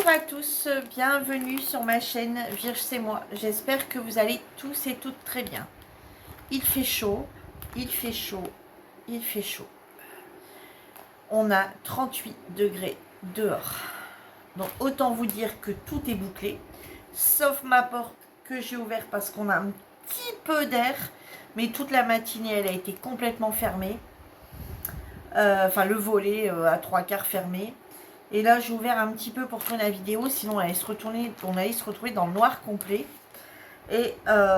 à tous, bienvenue sur ma chaîne Vierge c'est moi. J'espère que vous allez tous et toutes très bien. Il fait chaud, il fait chaud, il fait chaud. On a 38 degrés dehors. Donc autant vous dire que tout est bouclé, sauf ma porte que j'ai ouverte parce qu'on a un petit peu d'air, mais toute la matinée elle a été complètement fermée. Enfin le volet à 3/4 fermé. Et là, j'ai ouvert un petit peu pour tourner la vidéo, sinon on allait se retrouver dans le noir complet. Et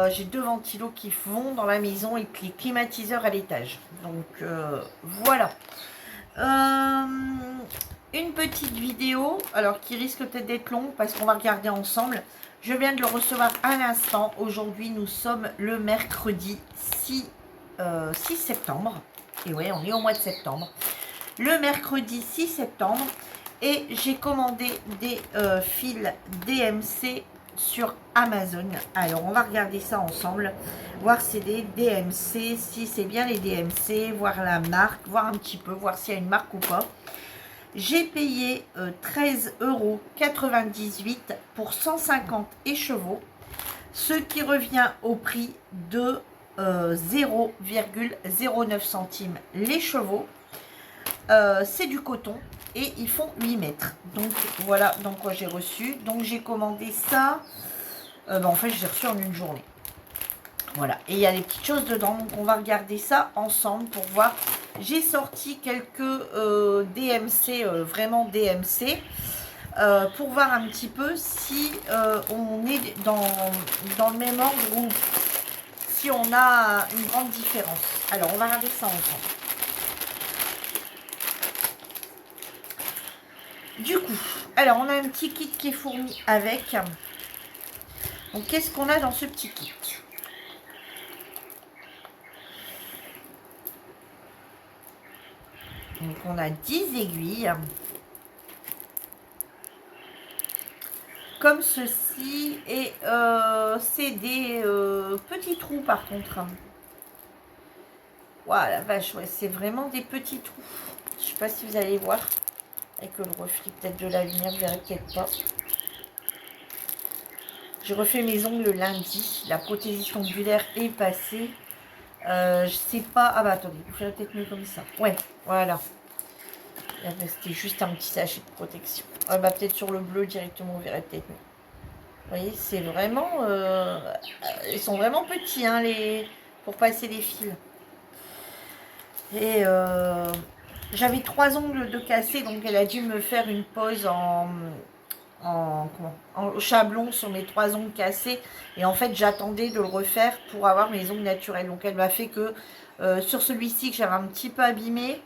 j'ai 2 ventilos qui vont dans la maison et les climatiseurs à l'étage. Donc voilà. Une petite vidéo, alors qui risque peut-être d'être longue parce qu'on va regarder ensemble. Je viens de le recevoir à l'instant. Aujourd'hui, nous sommes le mercredi 6 septembre. Et ouais, on est au mois de septembre. Le mercredi 6 septembre. Et j'ai commandé des fils DMC sur Amazon. Alors, on va regarder ça ensemble. Voir si c'est des DMC, si c'est bien les DMC, voir la marque, voir un petit peu, voir s'il y a une marque ou pas. J'ai payé 13,98 € pour 150 écheveaux. Ce qui revient au prix de 0,09 centimes l'écheveau. C'est du coton. Et ils font 8 mètres. Donc voilà dans quoi j'ai reçu. Donc j'ai commandé ça. En fait, je l'ai reçu en une journée. Voilà. Et il y a des petites choses dedans. Donc on va regarder ça ensemble pour voir. J'ai sorti quelques DMC, vraiment DMC. Pour voir un petit peu si on est dans le même ordre ou si on a une grande différence. Alors on va regarder ça ensemble. Du coup, alors on a un petit kit qui est fourni avec. Donc qu'est-ce qu'on a dans ce petit kit? Donc on a 10 aiguilles. Comme ceci. Et c'est des petits trous par contre. Waouh la vache, ouais, c'est vraiment des petits trous. Je sais pas si vous allez voir. Avec le reflet peut-être de la lumière, vous verrez peut-être pas. J'ai refait mes ongles le lundi. La prothésis ongulaire est passée. Je sais pas. Ah bah attendez, vous ferez peut-être mieux comme ça. Ouais, voilà. C'était juste un petit sachet de protection. Ah bah peut-être sur le bleu directement, vous verrez peut-être mieux. Vous voyez, c'est vraiment... ils sont vraiment petits, hein, pour passer les fils. Et j'avais 3 ongles de cassés, donc elle a dû me faire une pause en chablon sur mes 3 ongles cassés. Et en fait, j'attendais de le refaire pour avoir mes ongles naturels. Donc elle m'a fait que sur celui-ci que j'avais un petit peu abîmé,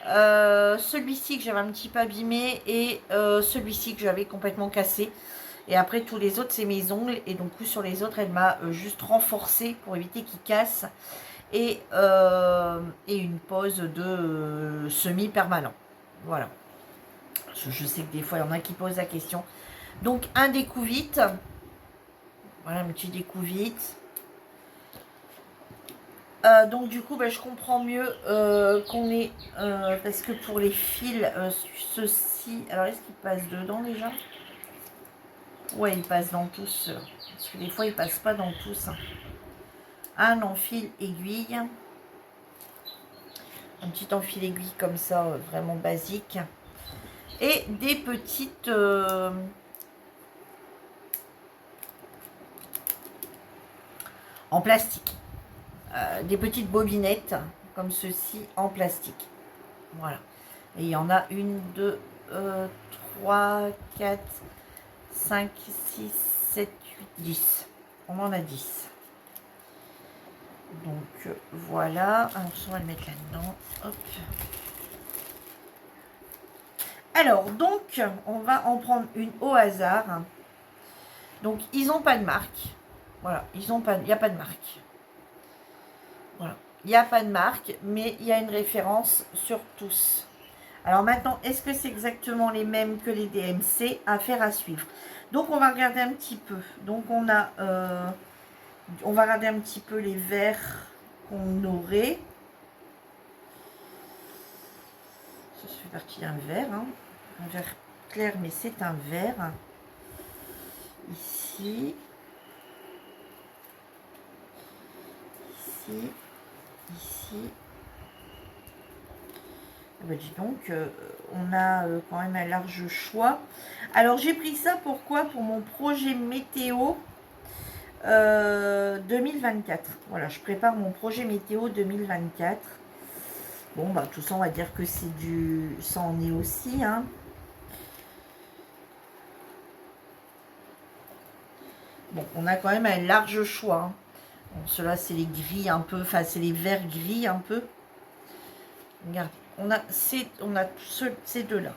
celui-ci que j'avais un petit peu abîmé et celui-ci que j'avais complètement cassé. Et après tous les autres c'est mes ongles, et donc sur les autres elle m'a juste renforcé pour éviter qu'ils cassent, et une pose de semi-permanent. Voilà. Je sais que des fois il y en a qui posent la question. Donc un découvite. Voilà, un petit découvite. Donc du coup je comprends mieux qu'on est parce que pour les fils ceci, alors est-ce qu'il passe dedans déjà? Ouais, il passe dans tous, parce que des fois il passe pas dans tous. Un enfil aiguille, un petit enfil aiguille comme ça, vraiment basique, et des petites en plastique, des petites bobinettes comme ceci en plastique. Voilà. Et il y en a 1, 2, 3, 4, 5, 6, 7, 8, 10. On en a 10. Donc voilà. Alors, on va le mettre là-dedans. Hop. Alors, donc, on va en prendre une au hasard. Donc, ils n'ont pas de marque. Voilà, il n'y a pas de marque. Voilà. Il n'y a pas de marque, mais il y a une référence sur tous. Alors maintenant, est-ce que c'est exactement les mêmes que les DMC? Affaire à suivre. Donc, on va regarder un petit peu. Donc, on va regarder un petit peu les verres qu'on aurait. Ça fait partie d'un verre, hein. Un verre clair, mais c'est un vert. Ici. Ici. Ici. Ah bah dis donc, on a quand même un large choix. Alors j'ai pris ça pourquoi? Pour mon projet météo 2024. Voilà, je prépare mon projet météo 2024. Bon, bah tout ça, on va dire que c'est du... Ça en est aussi, hein. Bon, on a quand même un large choix. Hein. Bon, ceux-là, c'est les gris un peu, enfin, c'est les verts gris un peu. Regarde, on a ces deux-là.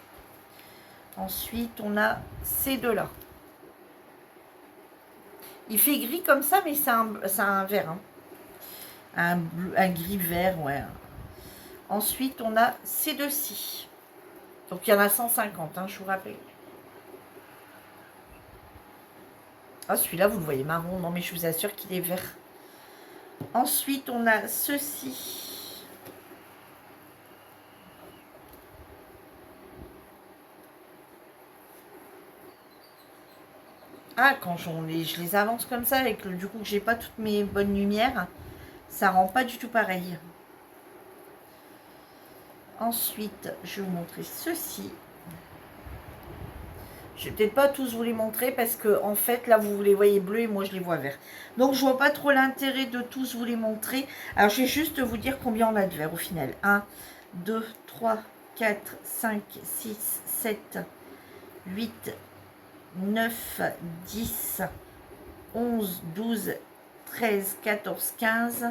Ensuite, on a ces deux-là. Il fait gris comme ça, mais c'est un vert. Hein. Un gris-vert, ouais. Ensuite, on a ces deux-ci. Donc, il y en a 150, hein, je vous rappelle. Ah, celui-là, vous le voyez marron. Non, mais je vous assure qu'il est vert. Ensuite, on a ceci. Ah, quand je les avance comme ça, avec du coup que j'ai pas toutes mes bonnes lumières, ça rend pas du tout pareil. Ensuite, je vais vous montrer ceci. Je vais peut-être pas tous vous les montrer parce que en fait là vous les voyez bleus et moi je les vois verts. Donc je vois pas trop l'intérêt de tous vous les montrer. Alors je vais juste vous dire combien on a de verts au final. 1, 2, 3, 4, 5, 6, 7, 8, 9, 10, 11, 12, 13, 14, 15,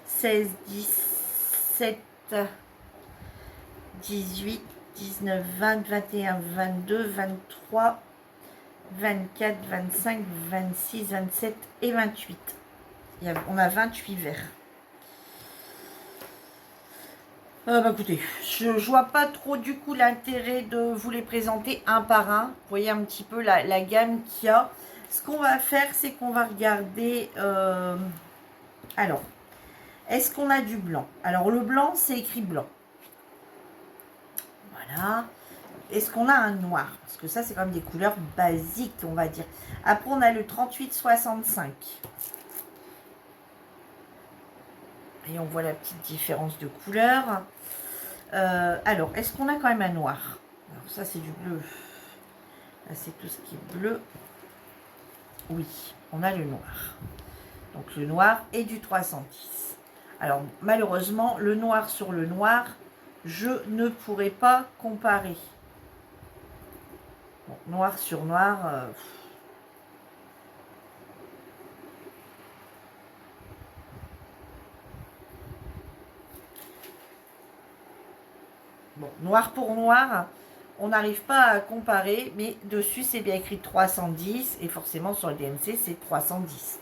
16, 17, 18, 19, 20, 21, 22, 23, 24, 25, 26, 27 et 28. On a 28 verres. Bah écoutez, je vois pas trop du coup l'intérêt de vous les présenter un par un. Vous voyez un petit peu la gamme qu'il y a. Ce qu'on va faire, c'est qu'on va regarder... alors, est-ce qu'on a du blanc? Alors le blanc, c'est écrit blanc. Voilà. Est-ce qu'on a un noir? Parce que ça, c'est quand même des couleurs basiques, on va dire. Après, on a le 38-65. Et on voit la petite différence de couleur. Alors, est-ce qu'on a quand même un noir? Alors, ça, c'est du bleu. Là, c'est tout ce qui est bleu. Oui, on a le noir. Donc, le noir est du 310. Alors, malheureusement, le noir sur le noir, je ne pourrais pas comparer. Bon, noir sur noir. Bon, noir pour noir, on n'arrive pas à comparer, mais dessus c'est bien écrit 310 et forcément sur le DMC c'est 310.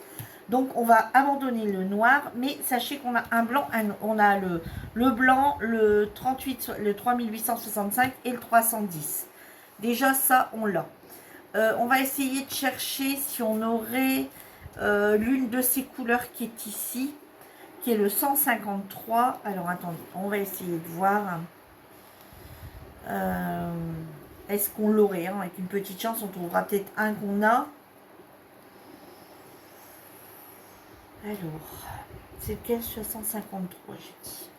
Donc on va abandonner le noir, mais sachez qu'on a un blanc, on a le blanc, le 38, le 3865 et le 310. Déjà ça on l'a. On va essayer de chercher si on aurait l'une de ces couleurs qui est ici, qui est le 153. Alors attendez, on va essayer de voir. Est-ce qu'on l'aurait, hein, avec une petite chance, on trouvera peut-être un qu'on a. Alors, c'est lequel? 653, j'ai dit.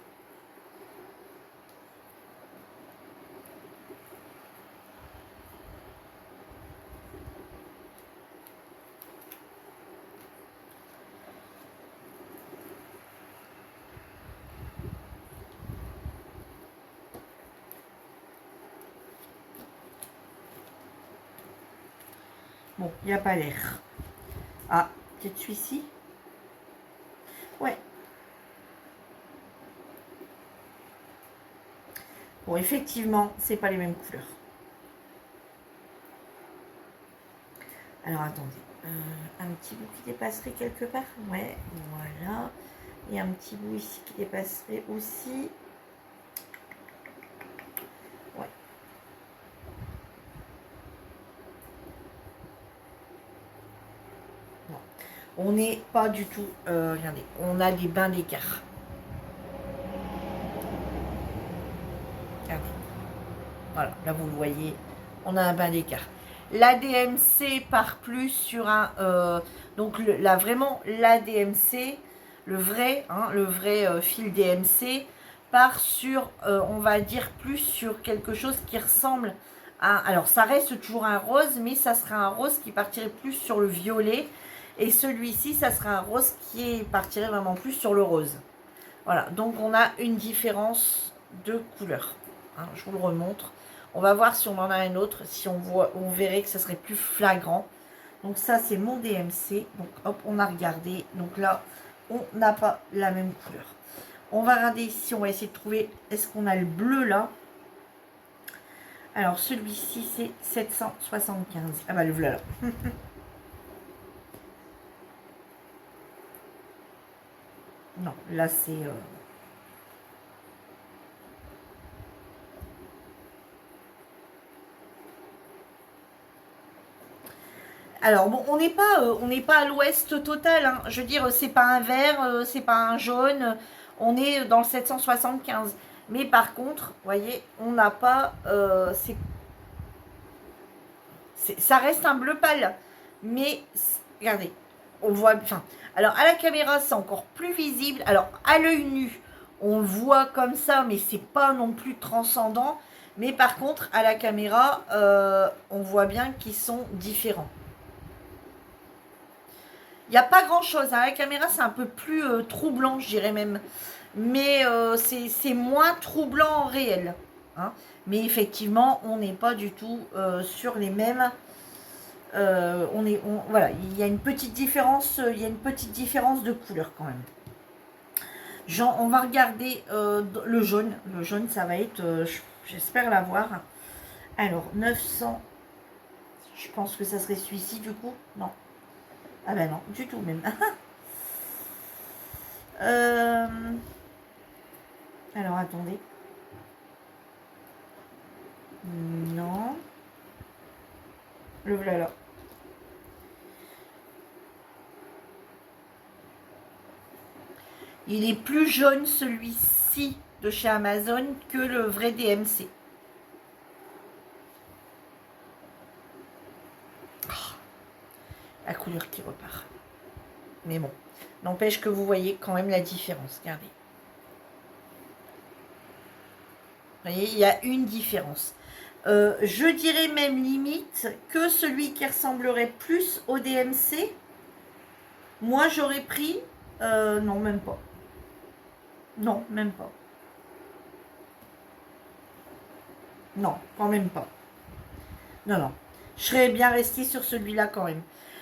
Bon, il n'y a pas l'air. Ah, peut-être celui-ci. Ouais. Bon, effectivement, c'est pas les mêmes couleurs. Alors, attendez. Un petit bout qui dépasserait quelque part. Ouais, voilà. Et un petit bout ici qui dépasserait aussi. Ouais. Non. On n'est pas du tout... regardez, on a des bains d'écart. Voilà, là vous le voyez, On a un bain d'écart. La DMC part plus sur un... donc là, vraiment, la DMC, le vrai fil DMC, part sur, on va dire, plus sur quelque chose qui ressemble à... Alors, ça reste toujours un rose, mais ça sera un rose qui partirait plus sur le violet. Et celui-ci, ça sera un rose qui partirait vraiment plus sur le rose. Voilà, donc on a une différence de couleur. Hein, je vous le remontre. On va voir si on en a un autre, si on voit, on verrait que ça serait plus flagrant. Donc ça, c'est mon DMC. Donc hop, on a regardé. Donc là, on n'a pas la même couleur. On va regarder ici, on va essayer de trouver, est-ce qu'on a le bleu là? Alors celui-ci, c'est 775. Ah bah le bleu là. Non, là c'est... Alors bon, on n'est pas à l'ouest total. Hein. Je veux dire, c'est pas un vert, c'est pas un jaune. On est dans le 775. Mais par contre, vous voyez, on n'a pas... ça reste un bleu pâle. Mais regardez, on voit... Enfin, alors à la caméra, c'est encore plus visible. Alors à l'œil nu, on le voit comme ça, mais c'est pas non plus transcendant. Mais par contre, à la caméra, on voit bien qu'ils sont différents. Il n'y a pas grand chose. Hein. La caméra, c'est un peu plus troublant, je dirais même. Mais c'est moins troublant en réel. Hein. Mais effectivement, on n'est pas du tout sur les mêmes. Voilà, il y a une petite différence. Il y a une petite différence de couleur quand même. On va regarder le jaune. Le jaune, ça va être. J'espère l'avoir. Alors, 900. Je pense que ça serait celui-ci du coup. Non. Ah ben non, du tout même. Alors attendez. Non. Le voilà. Il est plus jaune celui-ci de chez Amazon que le vrai DMC. La couleur qui repart. Mais bon, n'empêche que vous voyez quand même la différence. Regardez. Vous voyez, il y a une différence. Je dirais même limite que celui qui ressemblerait plus au DMC, moi j'aurais pris... non, même pas. Non, même pas. Non, quand même pas. Non, non. Je serais bien restée sur celui-là quand même.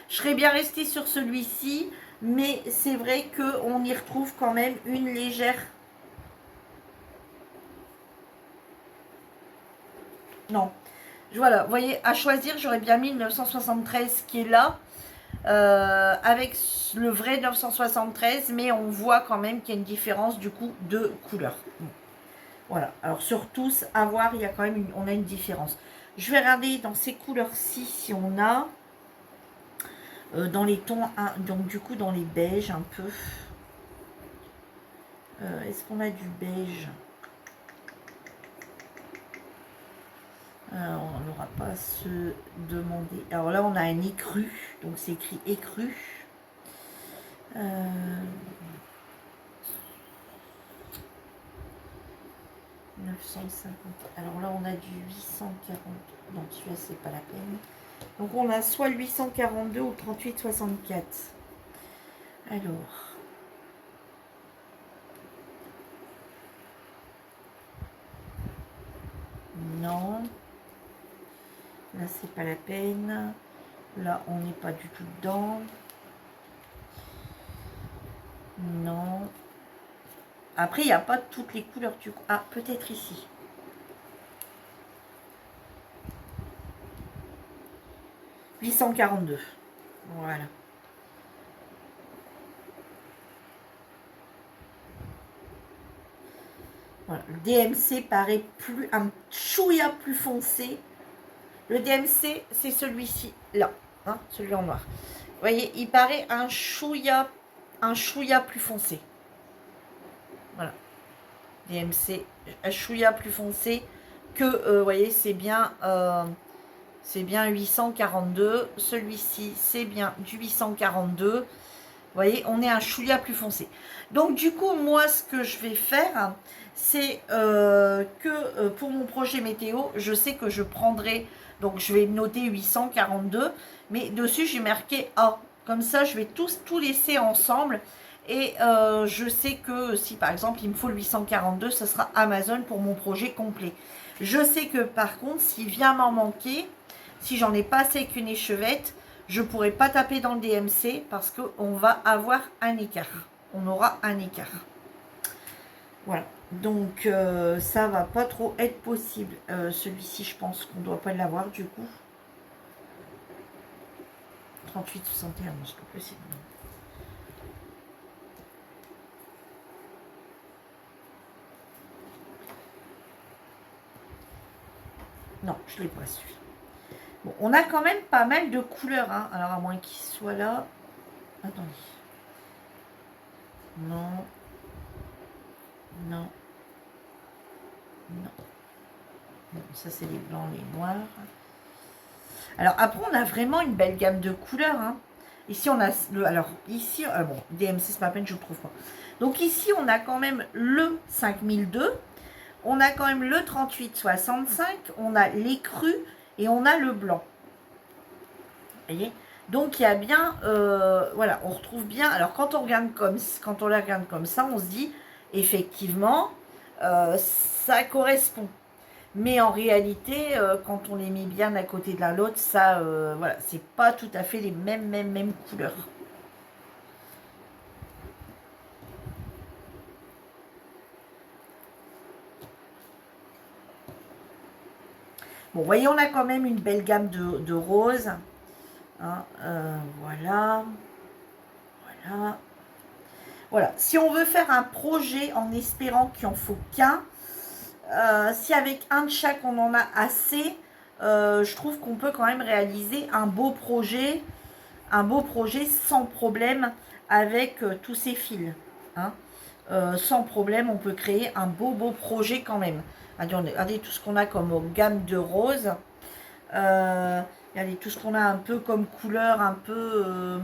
Je serais bien restée sur celui-ci, mais c'est vrai qu'on y retrouve quand même une légère... Non. Voilà, vous voyez, à choisir, j'aurais bien mis le 973 qui est là, avec le vrai 973, mais on voit quand même qu'il y a une différence du coup de couleur. Voilà, alors sur tous, à voir, il y a quand même on a une différence. Je vais regarder dans ces couleurs-ci si on a... dans les tons, donc du coup dans les beiges un peu. Est-ce qu'on a du beige? On n'aura pas à se demander. Alors là on a un écru, donc c'est écrit écru. 950. Alors là on a du 840. Non, celui-là c'est pas la peine. Donc on a soit le 842 ou le 3864. Alors. Non. Là c'est pas la peine. Là on n'est pas du tout dedans. Non. Après il n'y a pas toutes les couleurs du coup. Ah, peut-être ici. « 842. Voilà. Voilà. Le DMC paraît un chouïa plus foncé. Le DMC, c'est celui-ci, là, hein, celui en noir. Vous voyez, il paraît un chouïa plus foncé. Voilà. DMC, un chouïa plus foncé que, vous voyez, c'est bien C'est bien 842. Celui-ci, c'est bien du 842. Vous voyez, on est un chouïa plus foncé. Donc, du coup, moi, ce que je vais faire, c'est que pour mon projet météo, je sais que je prendrai... Donc, je vais noter 842. Mais dessus, j'ai marqué A. Comme ça, je vais tout laisser ensemble. Et je sais que si, par exemple, il me faut le 842, ce sera Amazon pour mon projet complet. Je sais que, par contre, s'il vient m'en manquer... Si j'en ai pas assez qu'une échevette, je ne pourrai pas taper dans le DMC parce qu'on va avoir un écart. On aura un écart. Voilà. Donc, ça va pas trop être possible. Celui-ci, je pense qu'on ne doit pas l'avoir du coup. 38, 61, c'est pas possible. Non, je ne l'ai pas celui. Bon, on a quand même pas mal de couleurs. Hein. Alors, à moins qu'il soit là. Attendez. Non. Non. Non. Non. Ça, c'est les blancs, les noirs. Alors, après, on a vraiment une belle gamme de couleurs. Hein. Ici, on a le... Alors, ici... bon, DMC, c'est pas la peine, je ne le trouve pas. Donc, ici, on a quand même le 5002. On a quand même le 3865. On a les crus et on a le blanc. Vous voyez? Donc, il y a bien... voilà, on retrouve bien... Alors, quand on les regarde comme ça, on se dit, effectivement, ça correspond. Mais en réalité, quand on les met bien à côté de l'autre, ça, voilà, c'est pas tout à fait les mêmes couleurs. Bon, vous voyez, on a quand même une belle gamme de roses. Hein, voilà. Voilà. Voilà. Si on veut faire un projet en espérant qu'il en faut qu'un, si avec un de chaque on en a assez, je trouve qu'on peut quand même réaliser un beau projet sans problème avec tous ces fils. Hein. Sans problème, on peut créer un beau projet quand même. Regardez tout ce qu'on a comme gamme de roses. Regardez tout ce qu'on a un peu comme couleur, un peu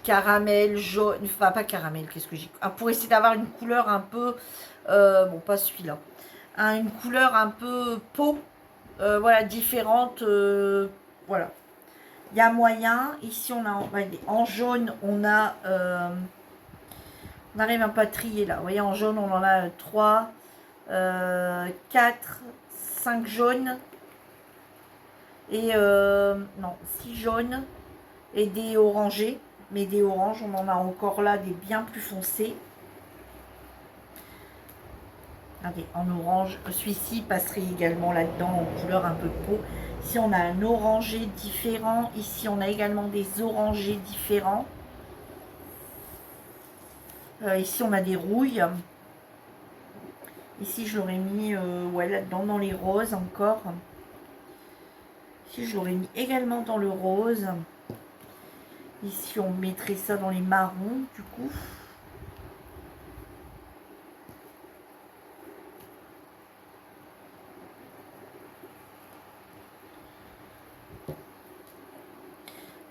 caramel, jaune, enfin pas caramel, qu'est-ce que j'ai... Ah, pour essayer d'avoir une couleur un peu, bon pas celui-là, hein, une couleur un peu peau, voilà, différente, voilà. Il y a moyen, ici on a en jaune, on arrive un peu à trier là, vous voyez en jaune on en a 3, 4, 5 jaunes, et non, 6 jaunes, et des orangés. Mais des oranges, on en a encore là des bien plus foncés. Regardez, en orange, celui-ci passerait également là-dedans en couleur un peu de peau. Ici, on a un orangé différent. Ici, on a également des orangés différents. Ici, on a des rouilles. Ici, je l'aurais mis ouais, là-dedans, dans les roses encore. Ici, je l'aurais mis également dans le rose. Ici, on mettrait ça dans les marrons, du coup.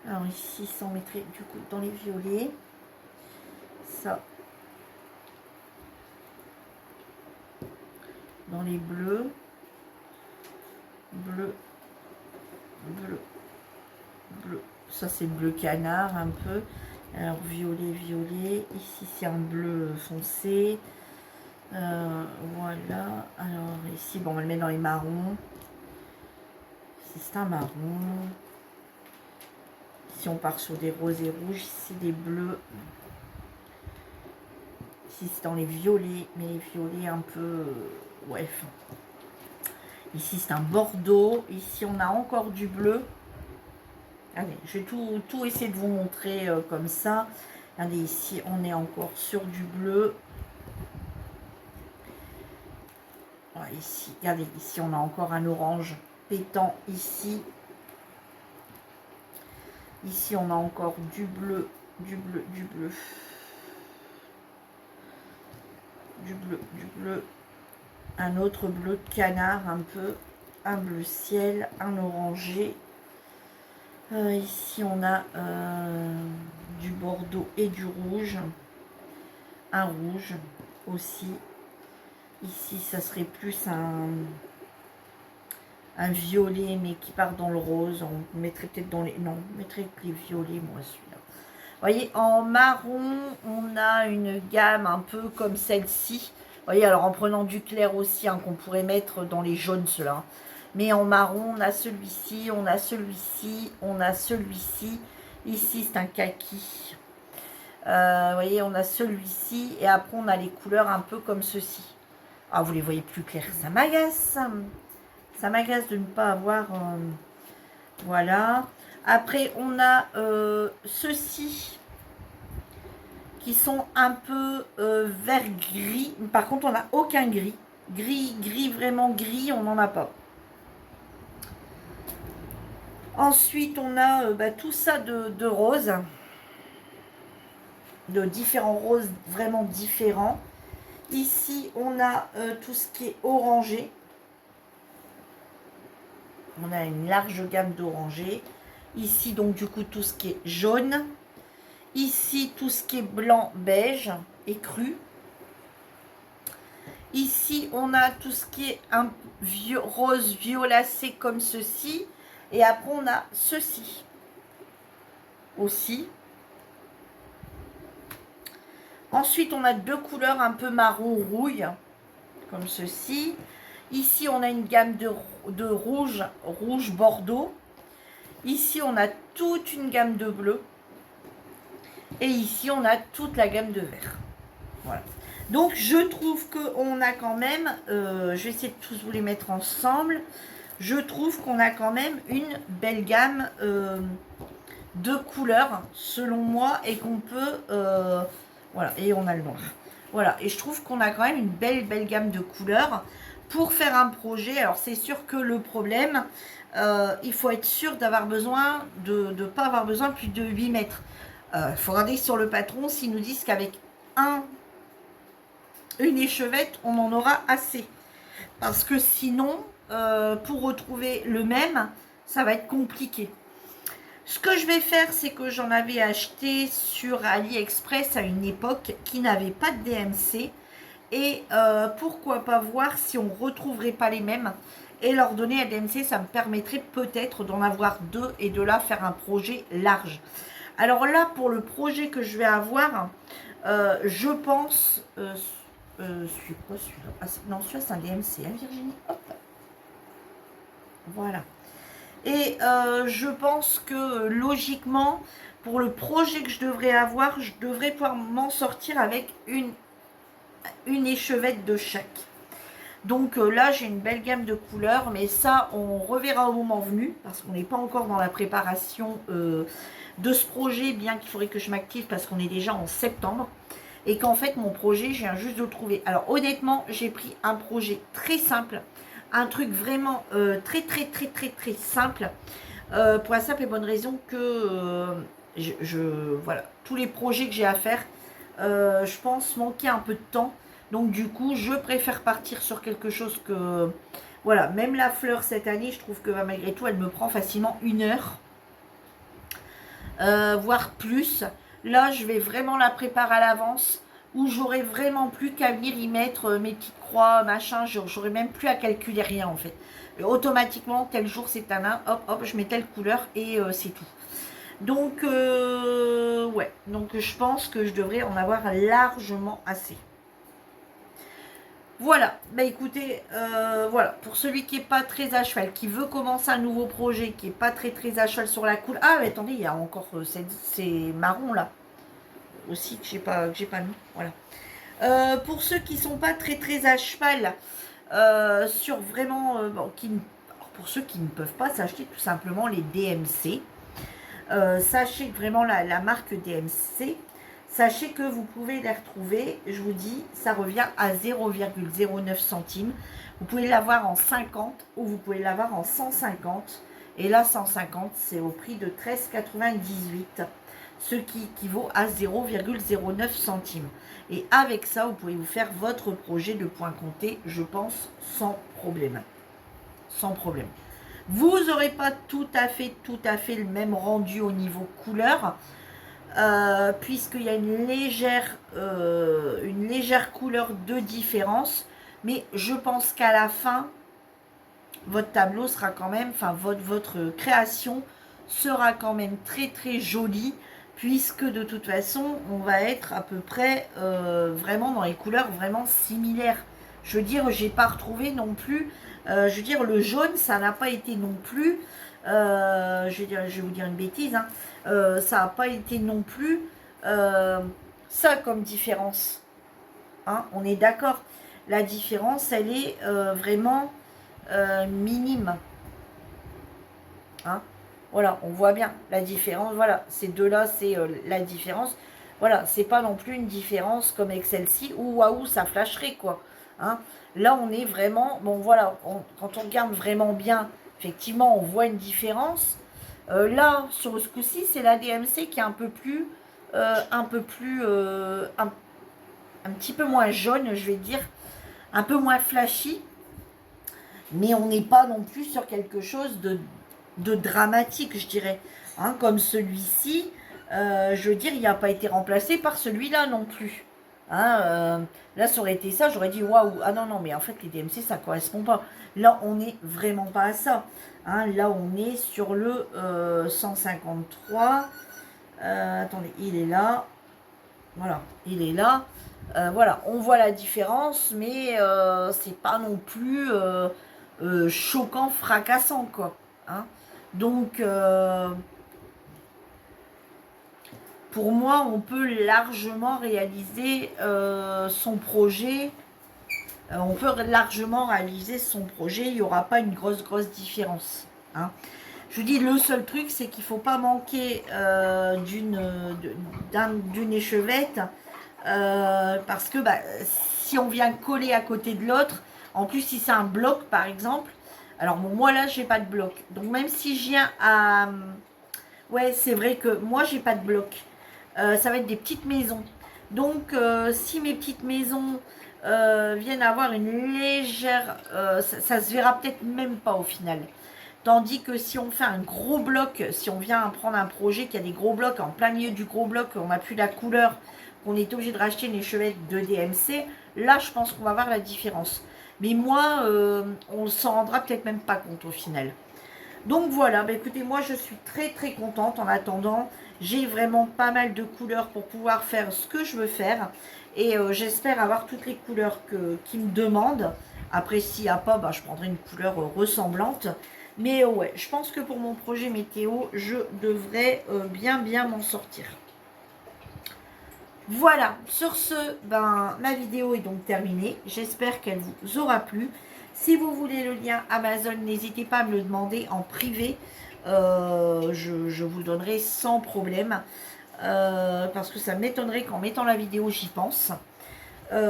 Alors ici, ça, on mettrait du coup dans les violets. Ça. Dans les bleus. Bleu. Bleu. Bleu. Ça, c'est bleu canard, un peu. Alors, violet, violet. Ici, c'est un bleu foncé. Voilà. Alors, ici, bon, on va le mettre dans les marrons. Ici, c'est un marron. Ici, on part sur des roses et rouges. Ici, des bleus. Ici, c'est dans les violets. Mais les violets un peu... ouais. Ici, c'est un bordeaux. Ici, on a encore du bleu. Allez, je vais tout essayer de vous montrer comme ça. Regardez, ici, on est encore sur du bleu. Voilà, ici, regardez, ici, on a encore un orange pétant ici. Ici, on a encore du bleu, du bleu, du bleu. Du bleu, du bleu. Un autre bleu canard un peu. un bleu ciel, un orangé. Ici, on a du bordeaux et du rouge. Un rouge aussi. Ici, ça serait plus un violet, mais qui part dans le rose. On mettrait peut-être dans les... Non, on mettrait les violets, moi, celui-là. Vous voyez, en marron, on a une gamme un peu comme celle-ci. Vous voyez, alors en prenant du clair aussi, hein, qu'on pourrait mettre dans les jaunes, ceux-là. Mais en marron, on a celui-ci, on a celui-ci, on a celui-ci. Ici, c'est un kaki. Vous voyez, on a celui-ci. Et après, on a les couleurs un peu comme ceci. Ah, vous les voyez plus clairs. Ça m'agace. Ça m'agace de ne pas avoir... voilà. Après, on a ceux-ci qui sont un peu vert gris. Par contre, on n'a aucun gris. Gris, vraiment gris, on n'en a pas. Ensuite, on a tout ça de rose. De différents roses vraiment différents. Ici, on a tout ce qui est orangé. On a une large gamme d'orangé. Ici, donc, du coup, tout ce qui est jaune. Ici, tout ce qui est blanc, beige et cru. Ici, on a tout ce qui est un rose violacé comme ceci. Et après, on a ceci aussi. Ensuite, on a deux couleurs un peu marron rouille, comme ceci. Ici, on a une gamme de rouge, rouge bordeaux. Ici, on a toute une gamme de bleu. Et ici, on a toute la gamme de vert. Voilà. Donc, je trouve qu'on a quand même, je vais essayer de tous vous les mettre ensemble. Je trouve qu'on a quand même une belle gamme de couleurs, selon moi, et qu'on peut... voilà, et on a le noir. Voilà, et je trouve qu'on a quand même une belle gamme de couleurs pour faire un projet. Alors, c'est sûr que le problème, il faut être sûr d'avoir besoin, de ne pas avoir besoin plus de 8 mètres. Il faut regarder sur le patron s'ils nous disent qu'avec une échevette, on en aura assez. Parce que sinon, pour retrouver le même, ça va être compliqué. Ce que je vais faire, c'est que j'en avais acheté sur AliExpress à une époque qui n'avait pas de DMC. Et pourquoi pas voir si on ne retrouverait pas les mêmes et leur donner à DMC. Ça me permettrait peut-être d'en avoir deux et de là faire un projet large. Alors là, pour le projet que je vais avoir, je pense... c'est quoi celui-là? Ah, non, celui-là, c'est un DMC, hein, Virginie? Hop. Voilà. Et je pense que logiquement, pour le projet que je devrais avoir, je devrais pouvoir m'en sortir avec une échevette de chaque. Donc là, j'ai une belle gamme de couleurs, mais ça, on reverra au moment venu, parce qu'on n'est pas encore dans la préparation de ce projet, bien qu'il faudrait que je m'active, parce qu'on est déjà en septembre, et qu'en fait, mon projet, je viens juste de le trouver. Alors honnêtement, j'ai pris un projet très simple, un truc vraiment très simple, pour la simple et bonne raison que voilà, tous les projets que j'ai à faire, je pense manquer un peu de temps. Donc du coup, je préfère partir sur quelque chose que... Voilà, même la fleur cette année, je trouve que malgré tout, elle me prend facilement 1 heure, voire plus. Là, je vais vraiment la préparer à l'avance, où j'aurai vraiment plus qu'à venir y mettre mes petites croix, machin. J'aurai même plus à calculer rien en fait. Et automatiquement, tel jour c'est un nain, hop, hop, je mets telle couleur et c'est tout. Donc, ouais, donc je pense que je devrais en avoir largement assez. Voilà, bah écoutez, voilà, pour celui qui n'est pas très à cheval, qui veut commencer un nouveau projet, qui n'est pas très à cheval sur la couleur. Ah, mais attendez, il y a encore ces marrons là, aussi que j'ai pas mis, voilà. Pour ceux qui ne sont pas très à cheval, sur vraiment, bon, pour ceux qui ne peuvent pas s'acheter tout simplement les DMC, sachez que vraiment la marque DMC, sachez que vous pouvez les retrouver, je vous dis, ça revient à 0,09 centimes. Vous pouvez l'avoir en 50 ou vous pouvez l'avoir en 150. Et là, 150, c'est au prix de 13,98, ce qui équivaut à 0,09 centimes. Et avec ça, vous pouvez vous faire votre projet de point compté, je pense, sans problème. sans problème. Vous n'aurez pas tout à fait le même rendu au niveau couleur, puisqu'il y a une légère couleur de différence, mais je pense qu'à la fin, votre tableau sera quand même, enfin votre création sera quand même très très jolie, puisque de toute façon, on va être à peu près vraiment dans les couleurs vraiment similaires. Je veux dire, j'ai pas retrouvé non plus, je veux dire, le jaune, ça n'a pas été non plus, je vais vous dire une bêtise, hein, ça n'a pas été non plus ça comme différence. Hein, on est d'accord. La différence, elle est vraiment minime. Hein, voilà, on voit bien la différence. Voilà, ces deux-là, c'est la différence. Voilà, c'est pas non plus une différence comme avec celle-ci où waouh, ça flasherait quoi. Hein, là, on est vraiment. Bon, voilà, quand on regarde vraiment bien, effectivement, on voit une différence. Là, sur ce coup-ci, c'est la DMC qui est un peu plus, un petit peu moins jaune, je vais dire, un peu moins flashy. Mais on n'est pas non plus sur quelque chose de dramatique, je dirais. Hein, comme celui-ci, je veux dire, il n'a pas été remplacé par celui-là non plus. Hein, là, ça aurait été ça, j'aurais dit waouh, ah non, non, mais en fait, les DMC, ça ne correspond pas. Là, on n'est vraiment pas à ça. Hein, là, on est sur le 153. Attendez, il est là. Voilà, il est là. Voilà, on voit la différence, mais c'est pas non plus choquant, fracassant, quoi. Hein. Donc, pour moi, on peut largement réaliser son projet. On peut largement réaliser son projet. Il n'y aura pas une grosse différence. Hein. Je vous dis, le seul truc, c'est qu'il ne faut pas manquer d'une échevette. Parce que si on vient coller à côté de l'autre, en plus si c'est un bloc par exemple, alors bon, moi là j'ai pas de bloc, donc même si je viens à, ouais c'est vrai que moi j'ai pas de bloc, ça va être des petites maisons, donc si mes petites maisons viennent avoir une légère, ça se verra peut-être même pas au final. Tandis que si on fait un gros bloc, si on vient prendre un projet qui a des gros blocs, en plein milieu du gros bloc, on n'a plus la couleur, qu'on est obligé de racheter une échevette de DMC, là je pense qu'on va voir la différence. Mais moi, on ne s'en rendra peut-être même pas compte au final. Donc voilà, écoutez, moi je suis très très contente en attendant. J'ai vraiment pas mal de couleurs pour pouvoir faire ce que je veux faire. Et j'espère avoir toutes les couleurs qui me demandent. Après, s'il n'y a pas, je prendrai une couleur ressemblante. Mais ouais, je pense que pour mon projet météo, je devrais bien m'en sortir. Voilà, sur ce, ma vidéo est donc terminée. J'espère qu'elle vous aura plu. Si vous voulez le lien Amazon, n'hésitez pas à me le demander en privé. Je vous donnerai sans problème. Parce que ça m'étonnerait qu'en mettant la vidéo, j'y pense.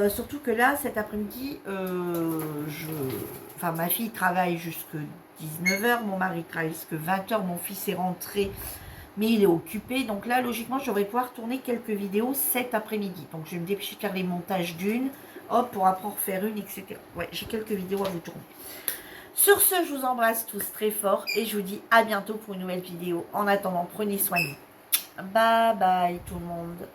Surtout que là, cet après-midi, ma fille travaille jusque 19h, mon mari travaille jusque 20h, mon fils est rentré, mais il est occupé. Donc là, logiquement, je devrais pouvoir tourner quelques vidéos cet après-midi. Donc je vais me dépêcher de faire les montages d'une, hop, pour après en refaire une, etc. Ouais, j'ai quelques vidéos à vous tourner. Sur ce, je vous embrasse tous très fort et je vous dis à bientôt pour une nouvelle vidéo. En attendant, prenez soin de vous. Bye bye tout le monde.